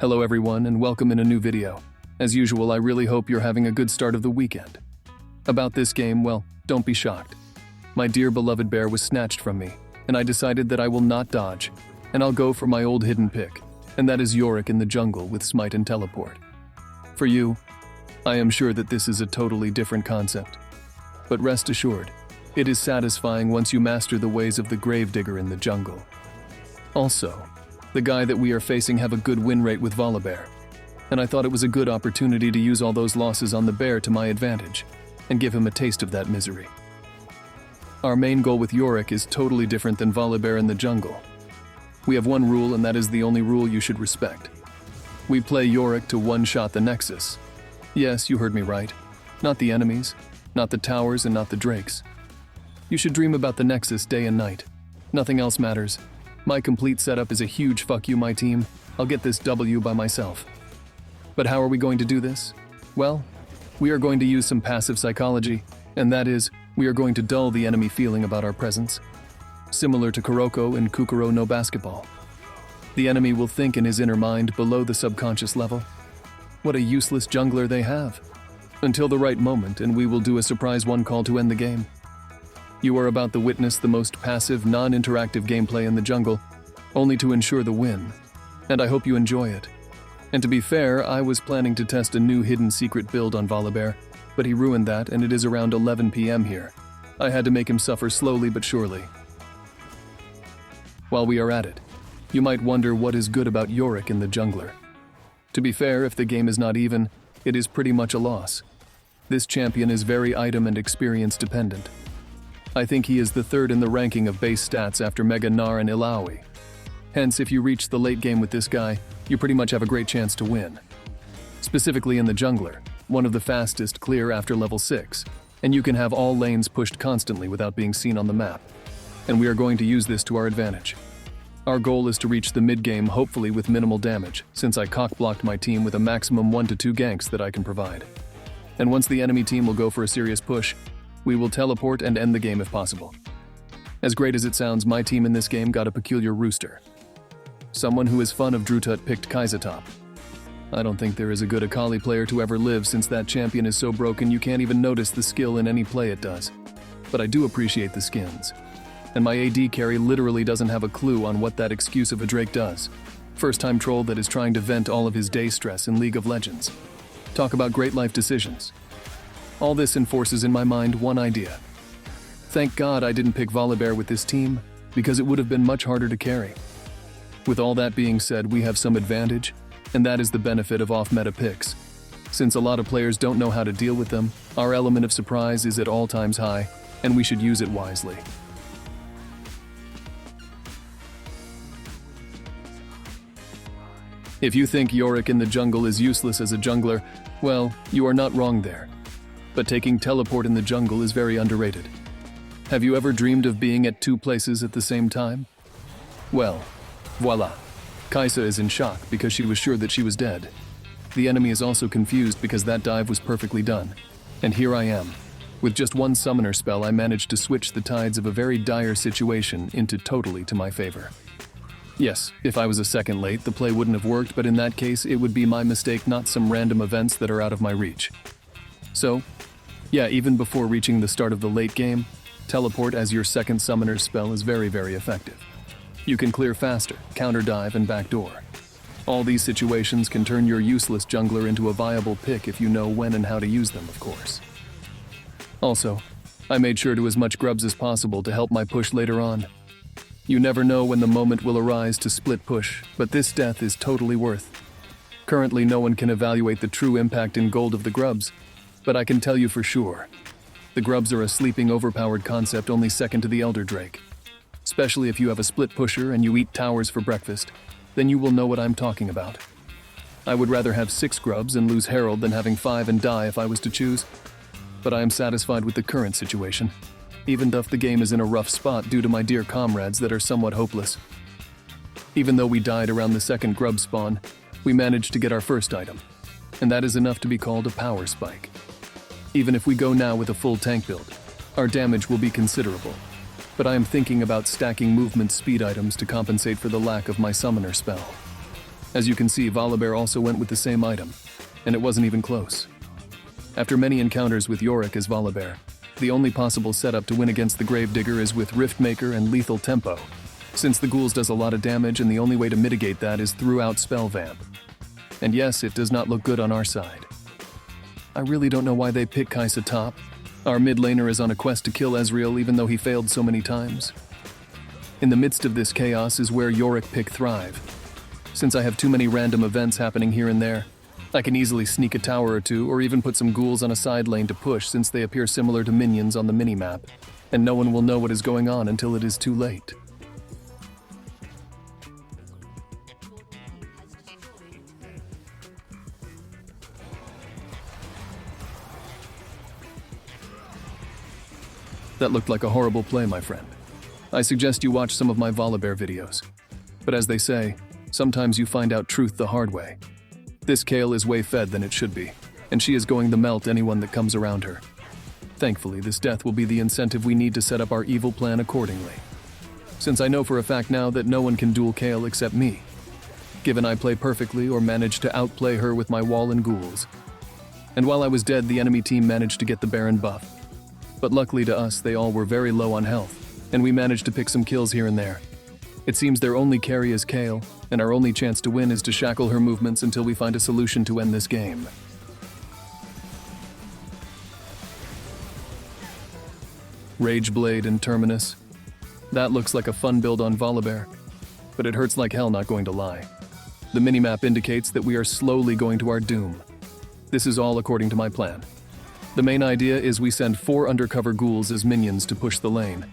Hello everyone and welcome in a new video. As usual, I really hope you're having a good start of the weekend. About this game, well, don't be shocked. My dear beloved bear was snatched from me, and I decided that I will not dodge, and I'll go for my old hidden pick, and that is Yorick in the jungle with smite and teleport. For you, I am sure that this is a totally different concept. But rest assured, it is satisfying once you master the ways of the gravedigger in the jungle. Also, the guy that we are facing have a good win rate with Volibear, and I thought it was a good opportunity to use all those losses on the bear to my advantage, and give him a taste of that misery. Our main goal with Yorick is totally different than Volibear in the jungle. We have one rule, and that is the only rule you should respect. We play Yorick to one-shot the Nexus. Yes, you heard me right. Not the enemies, not the towers, and not the drakes. You should dream about the Nexus day and night. Nothing else matters. My complete setup is a huge fuck you, my team. I'll get this W by myself. But how are we going to do this? Well, we are going to use some passive psychology, and that is, we are going to dull the enemy feeling about our presence. Similar to Kuroko in Kukuro no Basketball. The enemy will think in his inner mind below the subconscious level. What a useless jungler they have. Until the right moment, and we will do a surprise one call to end the game. You are about to witness the most passive, non-interactive gameplay in the jungle, only to ensure the win. And I hope you enjoy it. And to be fair, I was planning to test a new hidden secret build on Volibear, but he ruined that, and it is around 11 PM here. I had to make him suffer slowly but surely. While we are at it, you might wonder what is good about Yorick in the jungler. To be fair, if the game is not even, it is pretty much a loss. This champion is very item and experience dependent. I think he is the third in the ranking of base stats after Mega Gnar and Illaoi. Hence, if you reach the late game with this guy, you pretty much have a great chance to win. Specifically in the jungler, one of the fastest clear after level 6, and you can have all lanes pushed constantly without being seen on the map. And we are going to use this to our advantage. Our goal is to reach the mid-game hopefully with minimal damage, since I cock-blocked my team with a maximum 1 to 2 ganks that I can provide. And once the enemy team will go for a serious push, we will teleport and end the game if possible. As great as it sounds, my team in this game got a peculiar rooster. Someone who is fun of Drutut picked Kai'Sa top. I don't think there is a good Akali player to ever live, since that champion is so broken you can't even notice the skill in any play it does. But I do appreciate the skins. And my AD carry literally doesn't have a clue on what that excuse of a Drake does. First-time troll that is trying to vent all of his day stress in League of Legends. Talk about great life decisions. All this enforces in my mind one idea. Thank God I didn't pick Volibear with this team, because it would have been much harder to carry. With all that being said, we have some advantage, and that is the benefit of off-meta picks. Since a lot of players don't know how to deal with them, our element of surprise is at all times high, and we should use it wisely. If you think Yorick in the jungle is useless as a jungler, well, you are not wrong there. But taking teleport in the jungle is very underrated. Have you ever dreamed of being at 2 places at the same time? Well, voila. Kai'Sa is in shock because she was sure that she was dead. The enemy is also confused because that dive was perfectly done. And here I am. With just one summoner spell, I managed to switch the tides of a very dire situation into totally to my favor. Yes, if I was a second late, the play wouldn't have worked, but in that case, it would be my mistake, not some random events that are out of my reach. So, yeah, even before reaching the start of the late game, teleport as your second summoner's spell is very, very effective. You can clear faster, counter dive, and backdoor. All these situations can turn your useless jungler into a viable pick if you know when and how to use them, of course. Also, I made sure to as much grubs as possible to help my push later on. You never know when the moment will arise to split push, but this death is totally worth. Currently, no one can evaluate the true impact in gold of the grubs, but I can tell you for sure. The grubs are a sleeping, overpowered concept only second to the Elder Drake. Especially if you have a split pusher and you eat towers for breakfast, then you will know what I'm talking about. I would rather have 6 grubs and lose Herald than having 5 and die if I was to choose, but I am satisfied with the current situation, even though the game is in a rough spot due to my dear comrades that are somewhat hopeless. Even though we died around the second grub spawn, we managed to get our first item, and that is enough to be called a power spike. Even if we go now with a full tank build, our damage will be considerable, but I am thinking about stacking movement speed items to compensate for the lack of my summoner spell. As you can see, Volibear also went with the same item, and it wasn't even close. After many encounters with Yorick as Volibear, the only possible setup to win against the Gravedigger is with Riftmaker and Lethal Tempo, since the ghouls does a lot of damage and the only way to mitigate that is throughout Spell Vamp. And yes, it does not look good on our side. I really don't know why they pick Kai'Sa top. Our mid laner is on a quest to kill Ezreal even though he failed so many times. In the midst of this chaos is where Yorick pick thrive. Since I have too many random events happening here and there, I can easily sneak a tower or two or even put some ghouls on a side lane to push since they appear similar to minions on the minimap, and no one will know what is going on until it is too late. That looked like a horrible play, my friend. I suggest you watch some of my Volibear videos. But as they say, sometimes you find out truth the hard way. This Kayle is way fed than it should be, and she is going to melt anyone that comes around her. Thankfully, this death will be the incentive we need to set up our evil plan accordingly. Since I know for a fact now that no one can duel Kayle except me, given I play perfectly or manage to outplay her with my wall and ghouls. And while I was dead, the enemy team managed to get the Baron buff. But luckily to us, they all were very low on health, and we managed to pick some kills here and there. It seems their only carry is Kayle, and our only chance to win is to shackle her movements until we find a solution to end this game. Rageblade and Terminus. That looks like a fun build on Volibear, but it hurts like hell, not going to lie. The minimap indicates that we are slowly going to our doom. This is all according to my plan. The main idea is we send 4 undercover ghouls as minions to push the lane.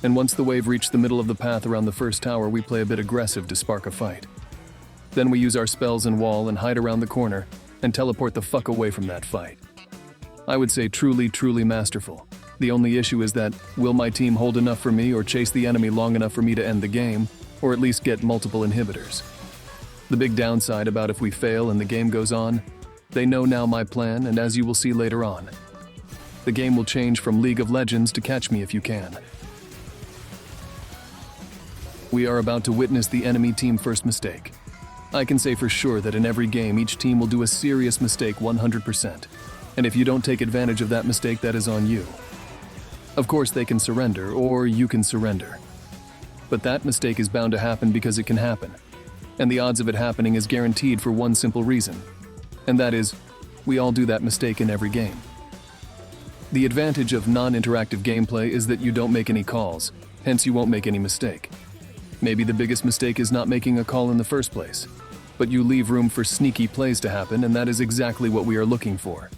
And once the wave reaches the middle of the path around the first tower, we play a bit aggressive to spark a fight. Then we use our spells and wall and hide around the corner and teleport the fuck away from that fight. I would say truly, truly masterful. The only issue is that, will my team hold enough for me or chase the enemy long enough for me to end the game, or at least get multiple inhibitors? The big downside about if we fail and the game goes on, they know now my plan, and as you will see later on, the game will change from League of Legends to Catch Me If You Can. We are about to witness the enemy team first mistake. I can say for sure that in every game, each team will do a serious mistake 100%. And if you don't take advantage of that mistake, that is on you. Of course, they can surrender, or you can surrender. But that mistake is bound to happen because it can happen. And the odds of it happening is guaranteed for one simple reason. And that is, we all do that mistake in every game. The advantage of non-interactive gameplay is that you don't make any calls, hence you won't make any mistake. Maybe the biggest mistake is not making a call in the first place, but you leave room for sneaky plays to happen, and that is exactly what we are looking for.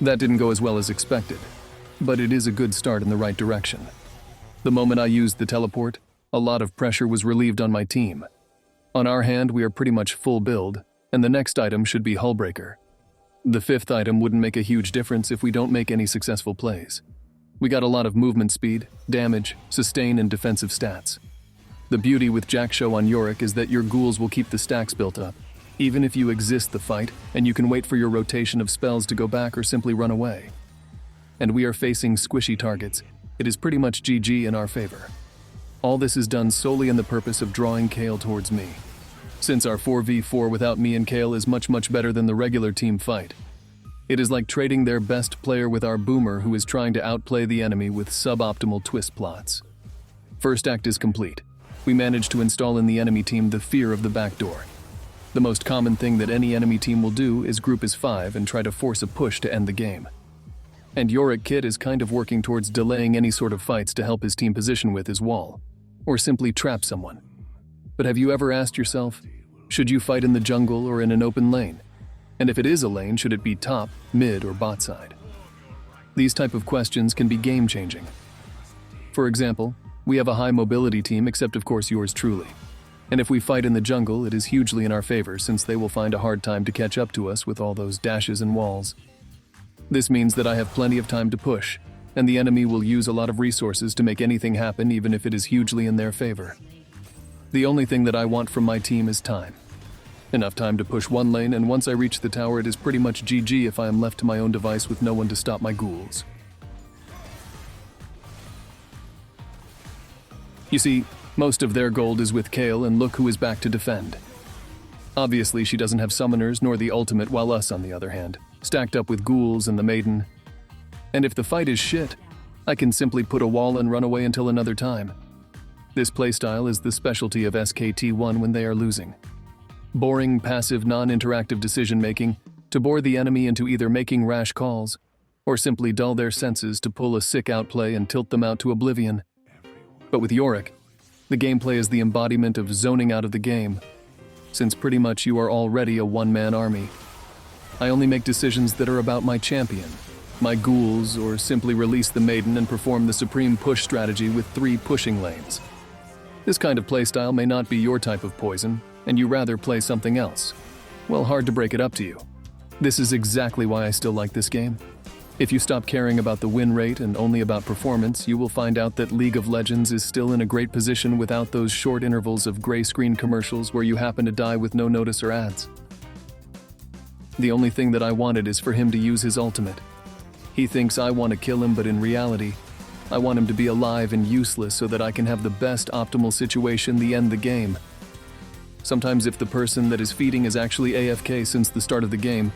That didn't go as well as expected, but it is a good start in the right direction. The moment I used the teleport, a lot of pressure was relieved on my team. On our hand, we are pretty much full build, and the next item should be Hullbreaker. The 5th item wouldn't make a huge difference if we don't make any successful plays. We got a lot of movement speed, damage, sustain, and defensive stats. The beauty with Jack Show on Yorick is that your ghouls will keep the stacks built up, even if you exist the fight, and you can wait for your rotation of spells to go back or simply run away. And we are facing squishy targets. It is pretty much GG in our favor. All this is done solely in the purpose of drawing Kayle towards me. Since our 4v4 without me and Kayle is much better than the regular team fight. It is like trading their best player with our boomer who is trying to outplay the enemy with suboptimal twist plots. First act is complete. We managed to install in the enemy team the fear of the backdoor. The most common thing that any enemy team will do is group as 5 and try to force a push to end the game. And Yorick Kid is kind of working towards delaying any sort of fights to help his team position with his wall, or simply trap someone. But have you ever asked yourself, should you fight in the jungle or in an open lane? And if it is a lane, should it be top, mid, or bot side? These type of questions can be game-changing. For example, we have a high mobility team, except of course yours truly. And if we fight in the jungle, it is hugely in our favor since they will find a hard time to catch up to us with all those dashes and walls. This means that I have plenty of time to push, and the enemy will use a lot of resources to make anything happen even if it is hugely in their favor. The only thing that I want from my team is time. Enough time to push one lane, and once I reach the tower, it is pretty much GG if I am left to my own device with no one to stop my ghouls. You see, most of their gold is with Kayle, and look who is back to defend. Obviously, she doesn't have summoners nor the ultimate, while us, on the other hand, stacked up with ghouls and the maiden. And if the fight is shit, I can simply put a wall and run away until another time. This playstyle is the specialty of SKT1 when they are losing. Boring, passive, non-interactive decision-making to bore the enemy into either making rash calls or simply dull their senses to pull a sick outplay and tilt them out to oblivion. But with Yorick, the gameplay is the embodiment of zoning out of the game, since pretty much you are already a one-man army. I only make decisions that are about my champion, my ghouls, or simply release the maiden and perform the supreme push strategy with 3 pushing lanes. This kind of playstyle may not be your type of poison, and you rather play something else. Well, hard to break it up to you. This is exactly why I still like this game. If you stop caring about the win rate and only about performance, you will find out that League of Legends is still in a great position without those short intervals of gray screen commercials where you happen to die with no notice or ads. The only thing that I wanted is for him to use his ultimate. He thinks I want to kill him, but in reality, I want him to be alive and useless so that I can have the best optimal situation to end the game. Sometimes if the person that is feeding is actually AFK since the start of the game,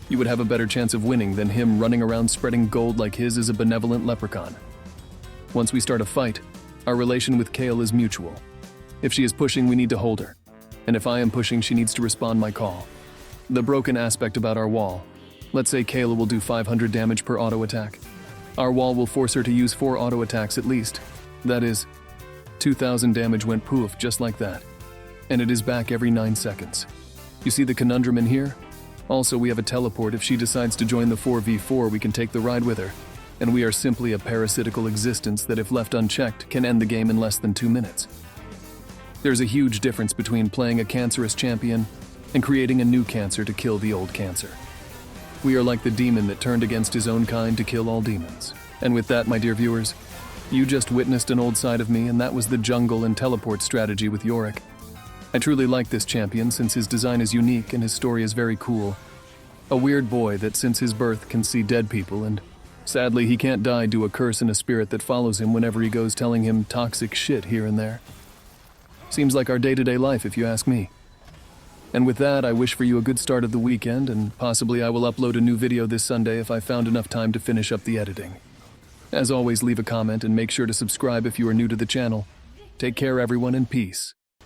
you would have a better chance of winning than him running around spreading gold like his is a benevolent leprechaun. Once we start a fight, our relation with Kayle is mutual. If she is pushing, we need to hold her. And if I am pushing, she needs to respond my call. The broken aspect about our wall. Let's say Kayle will do 500 damage per auto attack. Our wall will force her to use 4 auto attacks at least. That is, 2,000 damage went poof just like that. And it is back every 9 seconds. You see the conundrum in here? Also, we have a teleport. If she decides to join the 4v4, we can take the ride with her. And we are simply a parasitical existence that, if left unchecked, can end the game in less than 2 minutes. There's a huge difference between playing a cancerous champion and creating a new cancer to kill the old cancer. We are like the demon that turned against his own kind to kill all demons. And with that, my dear viewers, you just witnessed an old side of me, and that was the jungle and teleport strategy with Yorick. I truly like this champion since his design is unique and his story is very cool. A weird boy that since his birth can see dead people, and sadly he can't die due to a curse and a spirit that follows him whenever he goes telling him toxic shit here and there. Seems like our day-to-day life, if you ask me. And with that, I wish for you a good start of the weekend, and possibly I will upload a new video this Sunday if I found enough time to finish up the editing. As always, leave a comment and make sure to subscribe if you are new to the channel. Take care everyone, and peace.